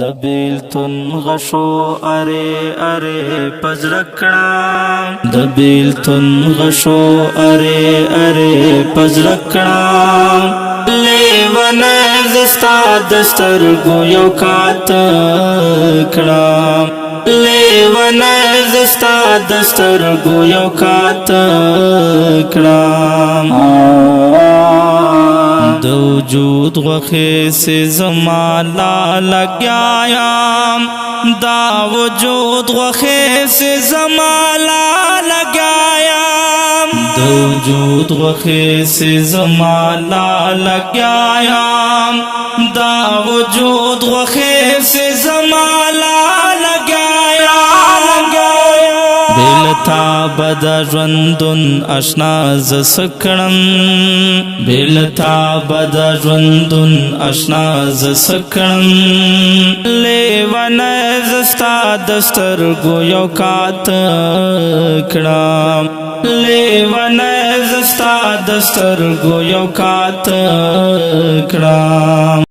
دبیلتون غشو اره اره پزرکڑا دبیلتون غشو اره اره پزرکڑا لیوان زستا دسترگو یو کاتکڑا لیوان زستا دسترگو یو کاتکڑا دو وجود غخی سے زمالا لگیایم دا وجود غخی سے زمالا لگیایم دو وجود غخی سے زمالا لگیایم دا وجود غخی سے زمالا لگیایم بیلتا بدا ژوندون اشنا زسکړم بیلتا بدا ژوندون اشنا زسکړم لیوان زستا دسترګو یو کاتکړم لیوان زستا دسترګو یو کاتکړم